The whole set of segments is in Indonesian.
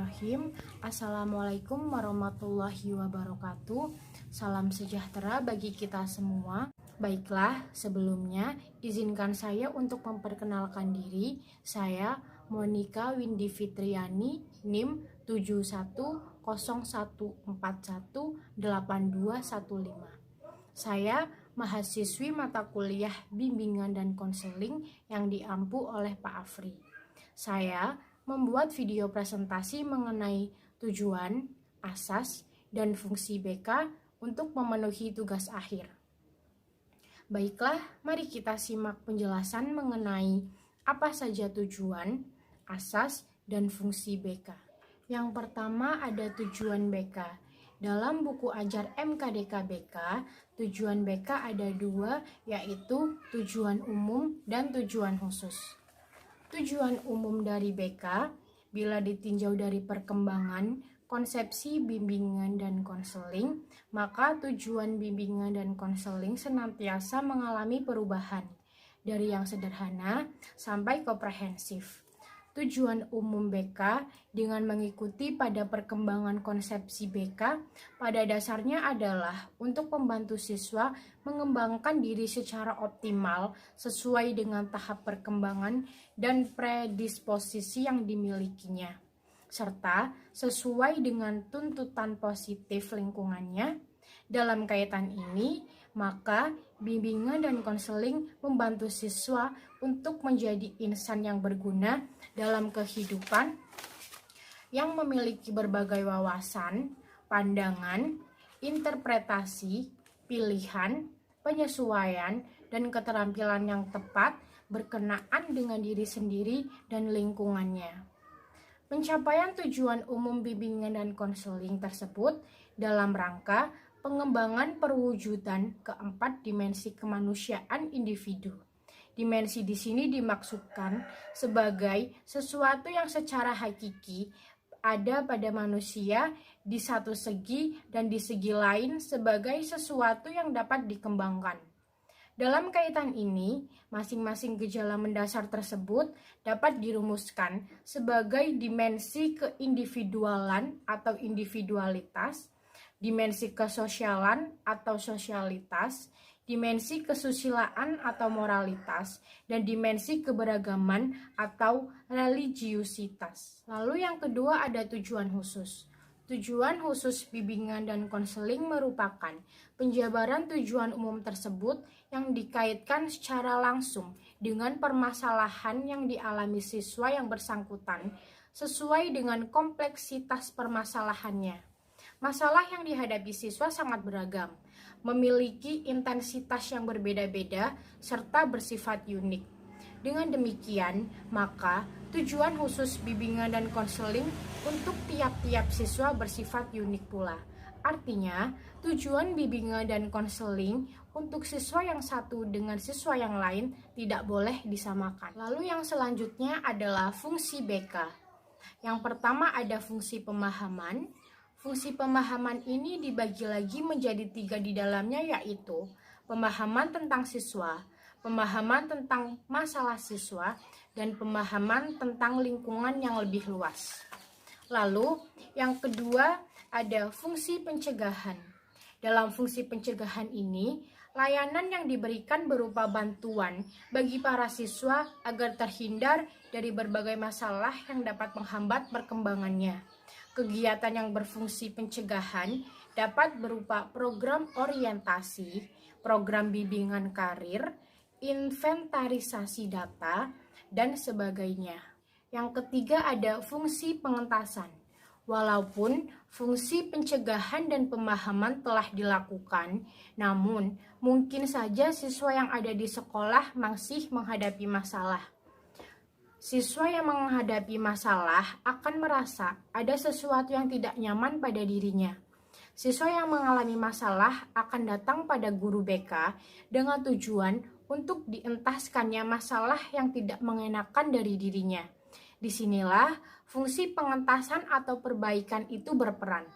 Bismillahirrahmanirrahim. Assalamualaikum warahmatullahi wabarakatuh. Salam sejahtera bagi kita semua. Baiklah, sebelumnya izinkan saya untuk memperkenalkan diri. Saya Monica Windy Fitriani, NIM 7101418215. Saya mahasiswi mata kuliah bimbingan dan konseling yang diampu oleh Pak Afri. Saya membuat video presentasi mengenai tujuan, asas, dan fungsi BK untuk memenuhi tugas akhir. Baiklah, mari kita simak penjelasan mengenai apa saja tujuan, asas, dan fungsi BK. Yang pertama ada tujuan BK. Dalam buku ajar MKDK BK, tujuan BK ada dua, yaitu tujuan umum dan tujuan khusus. Tujuan umum dari BK, bila ditinjau dari perkembangan konsepsi bimbingan dan konseling, maka tujuan bimbingan dan konseling senantiasa mengalami perubahan dari yang sederhana sampai komprehensif. Tujuan umum BK dengan mengikuti pada perkembangan konsepsi BK pada dasarnya adalah untuk membantu siswa mengembangkan diri secara optimal sesuai dengan tahap perkembangan dan predisposisi yang dimilikinya, serta sesuai dengan tuntutan positif lingkungannya. Dalam kaitan ini, maka bimbingan dan konseling membantu siswa untuk menjadi insan yang berguna dalam kehidupan, yang memiliki berbagai wawasan, pandangan, interpretasi, pilihan, penyesuaian, dan keterampilan yang tepat berkenaan dengan diri sendiri dan lingkungannya. Pencapaian tujuan umum bimbingan dan konseling tersebut dalam rangka pengembangan perwujudan keempat dimensi kemanusiaan individu. Dimensi di sini dimaksudkan sebagai sesuatu yang secara hakiki ada pada manusia di satu segi dan di segi lain sebagai sesuatu yang dapat dikembangkan. Dalam kaitan ini, masing-masing gejala mendasar tersebut dapat dirumuskan sebagai dimensi keindividualan atau individualitas, dimensi kesosialan atau sosialitas, dimensi kesusilaan atau moralitas, dan dimensi keberagaman atau religiusitas. Lalu yang kedua ada tujuan khusus. Tujuan khusus bimbingan dan konseling merupakan penjabaran tujuan umum tersebut yang dikaitkan secara langsung dengan permasalahan yang dialami siswa yang bersangkutan sesuai dengan kompleksitas permasalahannya. Masalah yang dihadapi siswa sangat beragam, memiliki intensitas yang berbeda-beda, serta bersifat unik. Dengan demikian, maka tujuan khusus bimbingan dan konseling untuk tiap-tiap siswa bersifat unik pula. Artinya, tujuan bimbingan dan konseling untuk siswa yang satu dengan siswa yang lain tidak boleh disamakan. Lalu yang selanjutnya adalah fungsi BK. Yang pertama ada fungsi pemahaman. Fungsi pemahaman ini dibagi lagi menjadi 3 di dalamnya, yaitu pemahaman tentang siswa, pemahaman tentang masalah siswa, dan pemahaman tentang lingkungan yang lebih luas. Lalu, yang kedua ada fungsi pencegahan. Dalam fungsi pencegahan ini, layanan yang diberikan berupa bantuan bagi para siswa agar terhindar dari berbagai masalah yang dapat menghambat perkembangannya. Kegiatan yang berfungsi pencegahan dapat berupa program orientasi, program bimbingan karir, inventarisasi data, dan sebagainya. Yang ketiga ada fungsi pengentasan. Walaupun fungsi pencegahan dan pemahaman telah dilakukan, namun mungkin saja siswa yang ada di sekolah masih menghadapi masalah. Siswa yang menghadapi masalah akan merasa ada sesuatu yang tidak nyaman pada dirinya. Siswa yang mengalami masalah akan datang pada guru BK dengan tujuan untuk dientaskannya masalah yang tidak mengenakan dari dirinya. Disinilah fungsi pengentasan atau perbaikan itu berperan.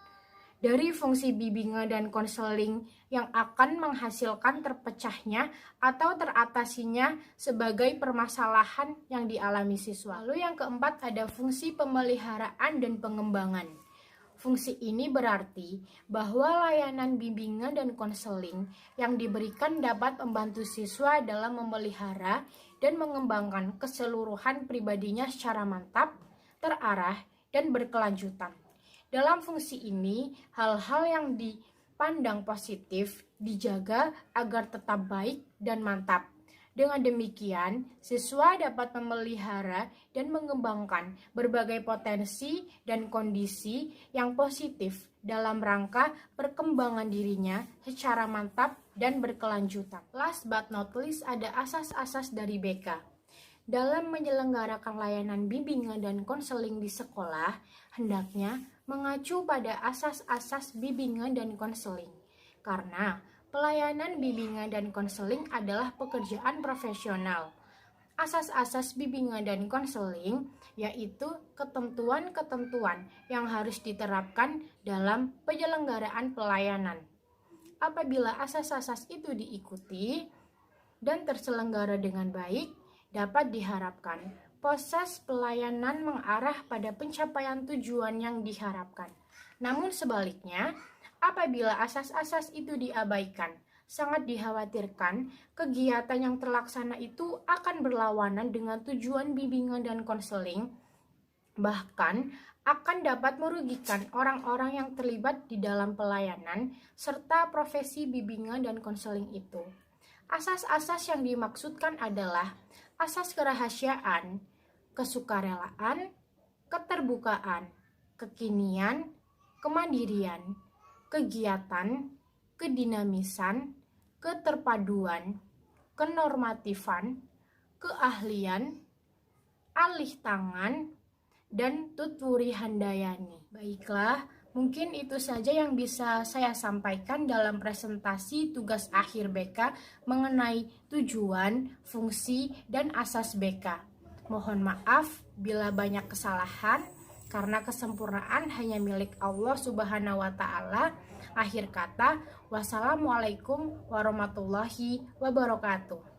dari fungsi bimbingan dan konseling yang akan menghasilkan terpecahnya atau teratasinya sebagai permasalahan yang dialami siswa. Lalu yang keempat ada fungsi pemeliharaan dan pengembangan. Fungsi ini berarti bahwa layanan bimbingan dan konseling yang diberikan dapat membantu siswa dalam memelihara dan mengembangkan keseluruhan pribadinya secara mantap, terarah, dan berkelanjutan. Dalam fungsi ini, hal-hal yang dipandang positif dijaga agar tetap baik dan mantap. Dengan demikian, siswa dapat memelihara dan mengembangkan berbagai potensi dan kondisi yang positif dalam rangka perkembangan dirinya secara mantap dan berkelanjutan. Last but not least, ada asas-asas dari BK. Dalam menyelenggarakan layanan bimbingan dan konseling di sekolah, hendaknya mengacu pada asas-asas bimbingan dan konseling. Karena pelayanan bimbingan dan konseling adalah pekerjaan profesional. Asas-asas bimbingan dan konseling yaitu ketentuan-ketentuan yang harus diterapkan dalam penyelenggaraan pelayanan. Apabila asas-asas itu diikuti dan terselenggara dengan baik, dapat diharapkan proses pelayanan mengarah pada pencapaian tujuan yang diharapkan. Namun sebaliknya, apabila asas-asas itu diabaikan, sangat dikhawatirkan kegiatan yang terlaksana itu akan berlawanan dengan tujuan bimbingan dan konseling, bahkan akan dapat merugikan orang-orang yang terlibat di dalam pelayanan serta profesi bimbingan dan konseling itu. Asas-asas yang dimaksudkan adalah asas kerahasiaan, kesukarelaan, keterbukaan, kekinian, kemandirian, kegiatan, kedinamisan, keterpaduan, kenormatifan, keahlian, alih tangan, dan tutwuri handayani. Baiklah, mungkin itu saja yang bisa saya sampaikan dalam presentasi tugas akhir BK mengenai tujuan, fungsi, dan asas BK. Mohon maaf bila banyak kesalahan, karena kesempurnaan hanya milik Allah Subhanahu wa Ta'ala. Akhir kata, wassalamualaikum warahmatullahi wabarakatuh.